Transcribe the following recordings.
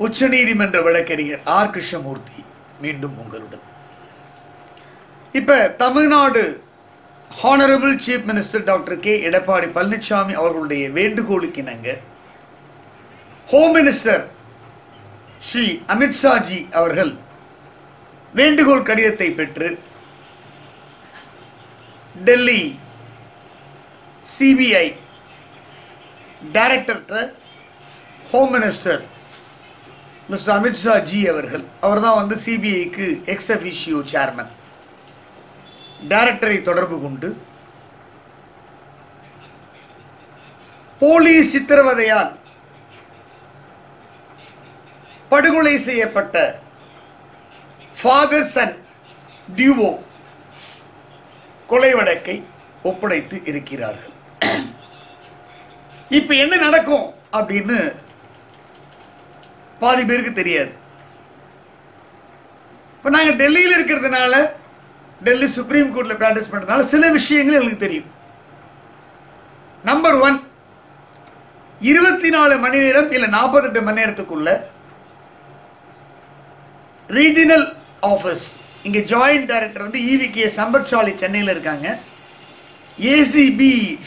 உச்சநீதிமன்ற வழக்கறிஞர் ஆர் கிருஷ்ணமூர்த்தி மீண்டும் உங்களுடன். இப்ப Tamil Nadu honourable chief minister doctor K Edappadi Palaniswami அவர்களுடைய வேண்டுகோளுக்கு இணங்க ஹோம் மினிஸ்டர் ஸ்ரீ அமித்ஷா ஜி அவர்கள் வேண்டுகோள் கடிதத்தை பெற்று Delhi CBI director home minister mister Amit Shah ji அவர்தான் வந்து சிபிஐக்கு எக்ஸ் அஃபிஷியோ சேர்மன் டைரக்டரை தொடர்பு கொண்டு போலீஸ் சித்திரவதையால் படுகொலை செய்யப்பட்ட ஃபாதர் சன் டியூவோ கொலை வழக்கை ஒப்படைத்து இருக்கிறார்கள். இப்ப என்ன நடக்கும் அப்படின்னு பாதி பேருக்கு தெரியாது. இப்ப நாங்க டெல்லியில் இருக்கிறதுனால, டெல்லி சுப்ரீம் கோர்ட்ல பிராக்டிஸ் பண்றதுனால சில விஷயங்கள் எங்களுக்கு தெரியும். நம்பர் 1, 24 மணி நேரம் இல்ல 48 மணி நேரத்துக்குள்ள ரீஜனல் ஆபீஸ், இங்க ஜாயிண்ட் டைரக்டர் வந்து EVK சம்பத்சாலி சென்னையில் இருக்காங்க, ACB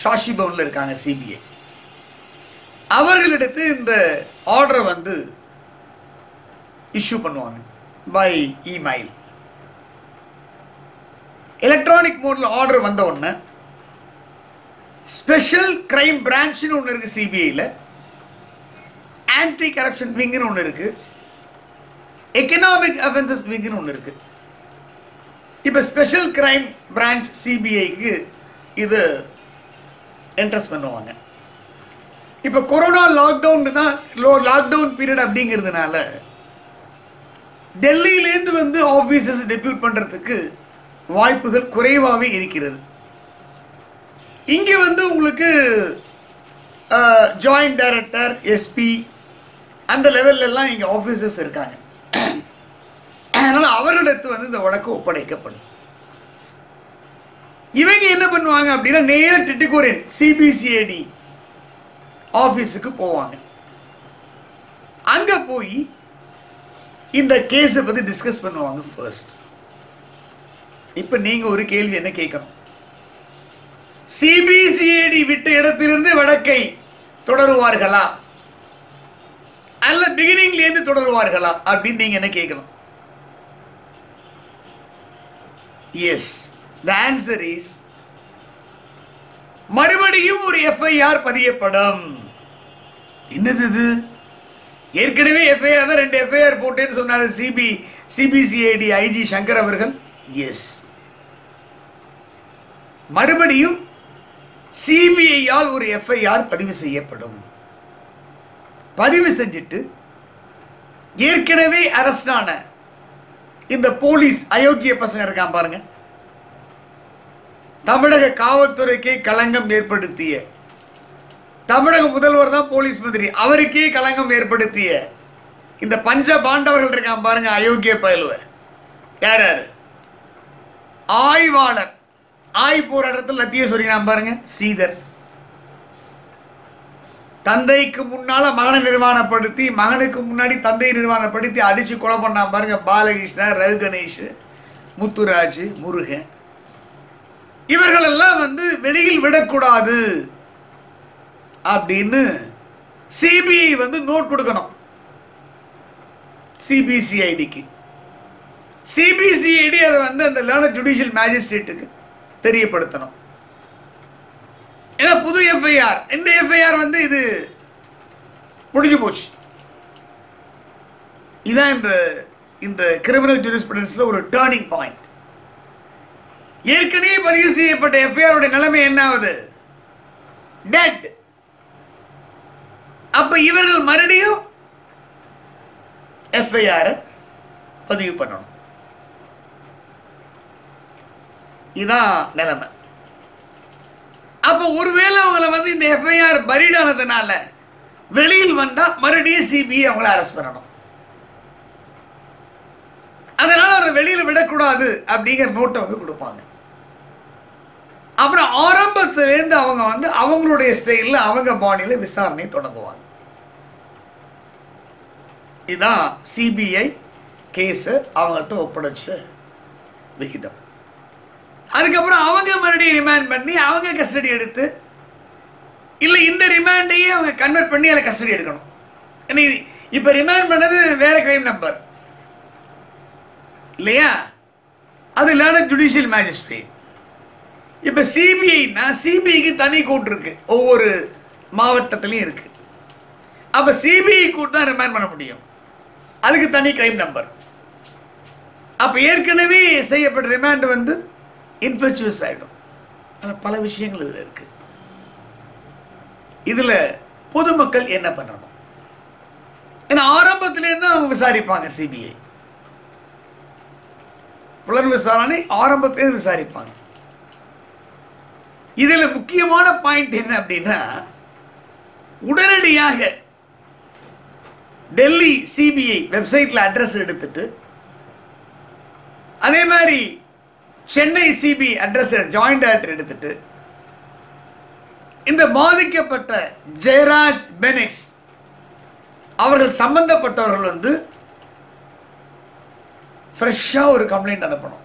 சாஷி பவன்ல இருக்காங்க சிபிஐ. அவர்களிடத்து இந்த ஆர்டரை வந்து இஷ்யூ பண்ணுவாங்க பை இமெயில். எலக்ட்ரானிக் மோட்ல ஆர்டர் வந்த உடனே ஸ்பெஷல் கிரைம் பிரான்ச்னு ஒன்று இருக்கு சிபிஐல, ஆன்டி கரப்ஷன் விங்னு ஒன்று இருக்கு, எக்கனாமிக் அஃபென்சஸ் விங்னு ஒன்று இருக்கு. இப்ப ஸ்பெஷல் கிரைம் பிரான்ச் சிபிஐக்கு இது என்ட்ரஸ்ட் பண்ணுவாங்க. இப்ப கொரோனா லாக்டவுன் பீரியட் அப்படிங்கிறதுனால டெல்லியிலேருந்து வந்து ஆபீசர்ஸ் டெபியூட் பண்றதுக்கு வாய்ப்புகள் குறைவாகவே இருக்கிறது. இங்க வந்து உங்களுக்கு ஜாயிண்ட் டைரக்டர், எஸ்பி அந்த லெவல்ல எல்லாம் இங்க ஆபீசர்ஸ் இருக்காங்க. அதனால அவர்களிடத்து வந்து இந்த வழக்கு ஒப்படைக்கப்படும். இவங்க என்ன பண்ணுவாங்க அப்படின்னா நேர டிட்டிகோரியன் சிபிசிஐடி ஆபீஸுக்கு போவாங்க. அங்க போய் இந்த கேஸை பத்தி டிஸ்கஸ் பண்ணுவாங்க ஃபர்ஸ்ட். இப்ப நீங்க ஒரு கேள்வி என்ன கேட்கணும், சிபிசிஐடி விட்ட இடத்திலிருந்து வழக்கை தொடருவார்களா அல்ல பிகினிங்ல இருந்து தொடருவார்களா அப்படின்னு நீங்க என்ன கேட்கணும். எஸ், the answer is மறுபடியும் ஒரு FIR பதியப்படும். என்னது இது, ஏற்கனவே FIR தான் 2 FIR போட்டேன்னு சொன்னாரு சிபிசிஐடி IG சங்கர் அவர்கள். எஸ், மறுபடியும் சிபிஐயால் ஒரு FIR பதிவு செய்யப்படும். பதிவு செஞ்சிட்டு ஏற்கனவே அரஸ்டான இந்த போலீஸ் அயோக்கிய பசங்க இருக்கான் பாருங்க, தமிழக காவல்துறைக்கே களங்கம் ஏற்படுத்திய, தமிழக முதல்வர் தான் போலீஸ் மந்திரி, அவருக்கே களங்கம் ஏற்படுத்திய இந்த பஞ்ச பாண்டவர்கள் இருக்கான் பாருங்க, அயோக்கிய பயலுவ. யார் யாரு? ஆய்வாளர், ஆய் போராட்டத்தில் லத்திய சொல்லினான் பாருங்க ஸ்ரீதர். தந்தைக்கு முன்னால மகனை நிர்வாணப்படுத்தி, மகனுக்கு முன்னாடி தந்தையை நிர்வாணப்படுத்தி அடிச்சு கொலை பண்ணான் பாருங்க பாலகிருஷ்ணன், ரகு கணேஷ், முத்துராஜ், முருகன். இவர்கள் எல்லாம் வந்து வெளியில் விடக்கூடாது அப்படின்னு சிபிஐ வந்து நோட் கொடுக்கணும் சிபிசிஐடிக்கு. சிபிசிஐடி அதை வந்து அந்த லேர்னர் ஜுடிஷியல் மேஜிஸ்ட்ரேட்டுக்கு தெரியப்படுத்தணும். ஏன்னா புது FIR, இந்த FIR வந்து இது முடிஞ்சு போச்சு. இதான் இந்த கிரிமினல் ஜூரிஸ்ப்ருடன்ஸ்ல ஒரு டர்னிங் பாயிண்ட். ஏற்கனவே பதிவு செய்யப்பட்ட FIR உடைய நிலைமை என்ன ஆகுது? டெட். அப்ப இவர்கள் மறுபடியும் FIR பதிவு பண்ணணும். இதான் நிலைமை. அப்ப ஒருவேளை அவங்கள வந்து இந்த FIR பரீட் ஆனதுனால வெளியில் வந்தா மறுபடியும் சிபிஐ அவங்கள அரெஸ்ட் பண்ணணும். அதனால அவரை வெளியில விடக்கூடாது அப்படிங்கிற நோட்டை வந்து கொடுப்பாங்க. அப்புறம் ஆரம்பத்திலிருந்து அவங்க வந்து அவங்களுடைய ஸ்டைல்ல அவங்க பாணியில விசாரணை தொடங்குவாங்க. இதுதான் சிபிஐ கேஸை அவங்ககிட்ட ஒப்படைச்ச விகிதம். அதுக்கப்புறம் அவங்க மறுபடியும் ரிமாண்ட் பண்ணி அவங்க கஸ்டடி எடுத்து, இல்லை இந்த ரிமாண்டையே அவங்க கன்வெர்ட் பண்ணி அதில் கஸ்டடி எடுக்கணும். ஏன்னா இப்போ ரிமாண்ட் பண்ணது வேற கிரைம் நம்பர் இல்லையா, அது இல்லாத ஜுடிஷியல் மேஜிஸ்ட்ரேட். இப்போ சிபிஐனா சிபிஐக்கு தனி கோர்ட் இருக்கு, ஒவ்வொரு மாவட்டத்திலையும் இருக்கு. அப்போ சிபிஐ கோர்ட் தான் ரிமாண்ட் பண்ண முடியும், அதுக்கு தனி கிரைம் நம்பர். அப்போ ஏற்கனவே செய்யப்பட்ட ரிமாண்ட் வந்து இன்ஃபெக்சுவஸ் ஆகிடும். ஆனால் பல விஷயங்கள் இதில் இருக்கு. இதில் பொதுமக்கள் என்ன பண்ணணும்? ஏன்னா ஆரம்பத்திலேருந்து அவங்க விசாரிப்பாங்க. சிபிஐ புலன் விசாரணை ஆரம்பத்திலே விசாரிப்பாங்க. இதுல முக்கியமான பாயிண்ட் என்ன அப்படின்னா, உடனடியாக டெல்லி சிபிஐ வெப்சைட்ல அட்ரஸ் எடுத்துட்டு, அதே மாதிரி Chennai CBI address joint director எடுத்துட்டு, இந்த பாதிக்கப்பட்ட ஜெயராஜ் பெனிக்ஸ் அவர்கள் சம்பந்தப்பட்டவர்கள் வந்து ஃப்ரெஷ்ஷா ஒரு கம்ப்ளைண்ட் அனுப்பணும்.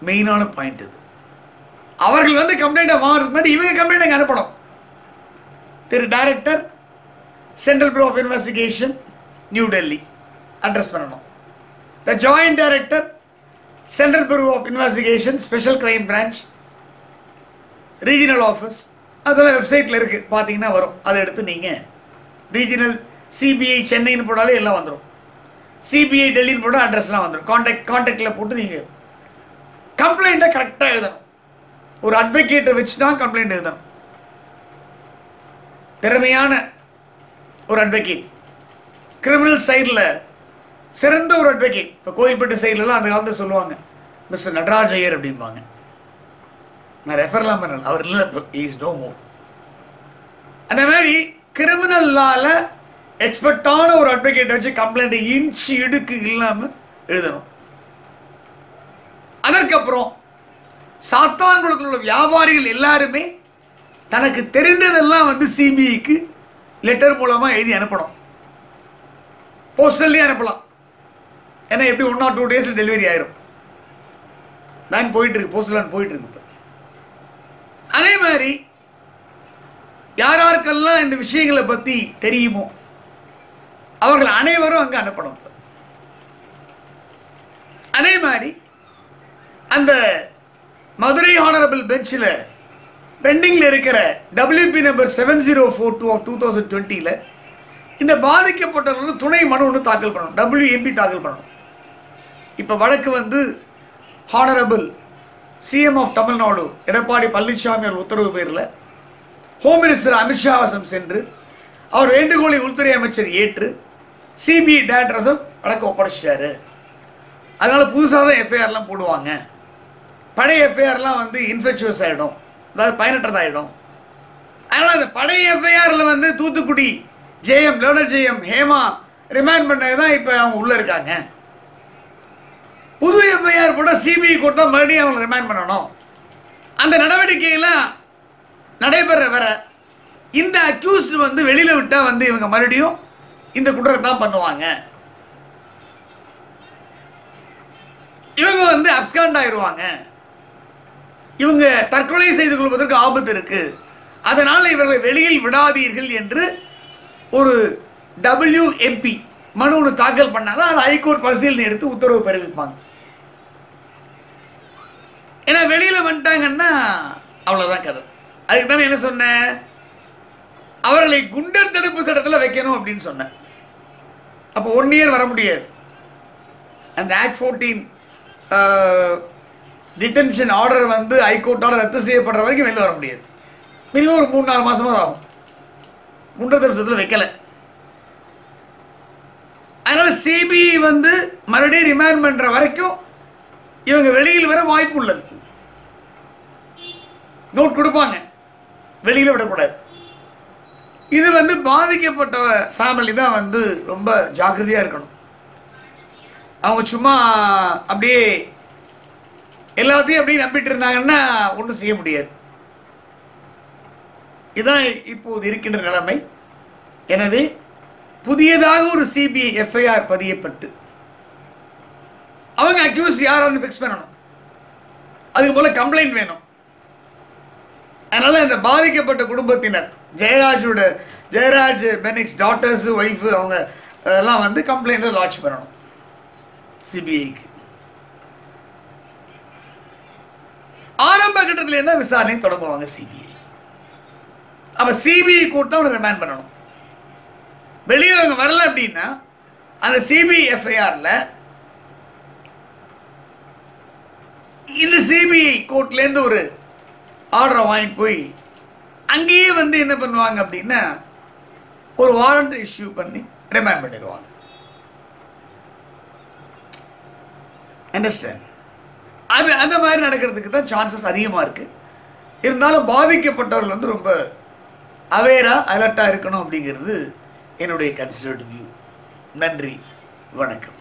மெயினான பாயிண்ட் இது. அவர்கள் வந்து கம்ப்ளைண்ட் வாங்குறதுக்கு முன்னாடி இவங்க கம்ப்ளைண்ட் அனுப்பணும். திரு director Central Bureau of Investigation New Delhi address பண்ணணும். The joint director Central Bureau of Investigation special crime branch regional office, அதெல்லாம் வெப்சைட்டில் இருக்குது, பார்த்தீங்கன்னா வரும். அதை எடுத்து நீங்கள் ரீஜனல் சிபிஐ சென்னைன்னு போட்டாலே எல்லாம் வந்துடும். சிபிஐ டெல்லின்னு போட்டால் அட்ரஸ்லாம் வந்துடும். கான்டாக்டில் போட்டு நீங்கள் கம்ப்ளைண்ட்டை கரெக்டாக எழுதணும். ஒரு அட்வொகேட்டை வச்சு தான் கம்ப்ளைண்ட் எழுதணும். திறமையான ஒரு அட்வொகேட், கிரிமினல் சைடில் சிறந்த ஒரு அட்வொகேட். இப்போ கோயில்பட்டு சைட்லலாம் அந்த காலத்தில் சொல்லுவாங்க மிஸ்டர் நடராஜ் ஐயர் அப்படிம்பாங்க. நான் ரெஃபர்லாம் பண்ணல, அவர் இல்லை, இப்போ இஸ் நோ மோர். அந்த மாதிரி கிரிமினல் லால எக்ஸ்பர்ட்டான ஒரு அட்வொகேட் வச்சு கம்ப்ளைண்ட் இன்ச்சு இடுக்கு இல்லாமல் எழுதணும். அதற்கப்புறம் சாத்தான்குளத்தில் உள்ள வியாபாரிகள் எல்லாருமே தனக்கு தெரிந்ததெல்லாம் வந்து சிபிஐக்கு லெட்டர் மூலமாக எழுதி அனுப்பணும். போஸ்டல்லையும் அனுப்பலாம், ஏன்னா எப்படி 1 or 2 days டெலிவரி ஆயிரும். நான் போயிட்டு இருக்கு, போஸ்டல் போயிட்டு இருக்கு. அதே மாதிரி யாராருக்கெல்லாம் இந்த விஷயங்களை பற்றி தெரியுமோ அவர்கள் அனைவரும் அங்கே அனுப்பணும். அதே மாதிரி அந்த மதுரை ஹானரபிள் பெஞ்சில் பெண்டிங்கில் இருக்கிற WP நம்பர் 7042 of 2020 இந்த பாதிக்கப்பட்டவர்களுக்கு துணை மனு ஒன்று தாக்கல் பண்ணணும், WMP தாக்கல் பண்ணணும். இப்போ வழக்கு வந்து honourable CM of Tamil Nadu Edappadi Palaniswami அவர் உத்தரவு பேரில் ஹோம் மினிஸ்டர் அமித்ஷா வசம் சென்று அவர் வேண்டுகோளை உள்துறை அமைச்சர் ஏற்று சிபிஐ டைரக்டர் வழக்கு ஒப்படைச்சிட்டாரு. அதனால புதுசாக தான் எஃப்ஐஆர்லாம் போடுவாங்க. பழைய எஃப்ஐஆர்லாம் வந்து இன்ஃபெக்சுவஸ் ஆகிடும், அதாவது பயனற்றதாகிடும். அதனால் அந்த பழைய எஃப்ஐஆரில் வந்து தூத்துக்குடி ஜெயம், லேர்னர் ஜெயம், ஹேமா ரிமாண்ட் பண்ணது தான் இப்போ அவங்க உள்ளே இருக்காங்க. புது எஃப்ஐஆர் கூட சிபிஐ கொடுத்தா மறுபடியும் அவங்க ரிமாண்ட் பண்ணணும். அந்த நடவடிக்கையெல்லாம் நடைபெற வர இந்த அக்யூஸ்ட் வந்து வெளியில் விட்டால் வந்து இவங்க மறுபடியும் இந்த குற்றத்தை தான் பண்ணுவாங்க. இவங்க வந்து அப்ஸ்காண்ட் ஆயிடுவாங்க. இவங்க தற்கொலை செய்து கொள்வதற்கு ஆபத்து இருக்கு, அதனால இவர்களை வெளியில் விடாதீர்கள் என்று ஒரு WMP மனு ஒன்று தாக்கல் பண்ணாதான் அது ஹைகோர்ட் பரிசீலனை எடுத்து உத்தரவு பிறப்பிப்பாங்க. ஏன்னா வெளியில வந்துட்டாங்கன்னா அவ்வளவுதான் கதை. அதுக்கு தானே என்ன சொன்னேன், அவர்களை குண்டர் தடுப்பு சட்டத்தில் வைக்கணும் அப்படின்னு சொன்னேன். அப்போ 1 year வர முடியாது. அந்த Act 14 டிடென்ஷன் ஆர்டர் வந்து ஹைகோர்ட்டால் ரத்து செய்யப்படுற வரைக்கும் வெளியில் வர முடியாது. மினிமம் ஒரு 3-4 மாசமா ஆகும். குண்டர் தடுப்பு சட்டத்தில் வைக்கல. அதனால சிபிஐ வந்து மறுபடியும் ரிமாண்ட் பண்ற வரைக்கும் இவங்க வெளியில் வர வாய்ப்பு உள்ளது. நோட் கொடுப்பாங்க, வெளியில் விடக்கூடாது. இது வந்து பாதிக்கப்பட்ட ஃபேமிலி தான் வந்து ரொம்ப ஜாக்கிரதையாக இருக்கணும். அவங்க சும்மா அப்படியே எல்லாத்தையும் அப்படியே நம்பிட்டு இருந்தாங்கன்னா ஒன்றும் செய்ய முடியாது. இதான் இப்போது இருக்கின்ற நிலைமை. எனவே புதியதாக ஒரு சிபிஐ எஃப்ஐஆர் பதியப்பட்டு அவங்க அக்யூஸ் யாரான்னு ஃபிக்ஸ் பண்ணணும். அதுக்கு போல கம்ப்ளைண்ட் வேணும். அதனால இந்த பாதிக்கப்பட்ட குடும்பத்தினர் ஜெயராஜ் பெனிக்ஸ் டாட்டர்ஸ் ஒய்ஃபு அவங்க எல்லாம் வந்து கம்ப்ளைண்ட்ல லான்ச் பண்ணணும் சிபிஐக்கு. ஆரம்ப கட்டத்தில் என்ன விசாரணை தொடங்குவாங்க சிபிஐ. அப்ப சிபிஐ கோர்ட் தான் ரிமாண்ட் பண்ணணும். வெளியே அவங்க வரல அப்படின்னா அந்த சிபிஐ எஃப்ஐஆர்ல இந்த சிபிஐ கோர்ட்ல இருந்து ஒரு ஆர்டரை வாங்கி போய் அங்கேயே வந்து என்ன பண்ணுவாங்க அப்படின்னா ஒரு வாரண்ட் இஷ்யூ பண்ணி ரிமாண்ட் பண்ணிடுவாங்க. அண்டர்ஸ்டாண்ட்? அது அந்த மாதிரி நடக்கிறதுக்கு தான் சான்சஸ் அதிகமாக இருக்கு. இருந்தாலும் பாதிக்கப்பட்டவர்கள் வந்து ரொம்ப அவேரா அலர்ட்டா இருக்கணும் அப்படிங்கிறது என்னுடைய கன்சிடர்ட் வியூ. நன்றி, வணக்கம்.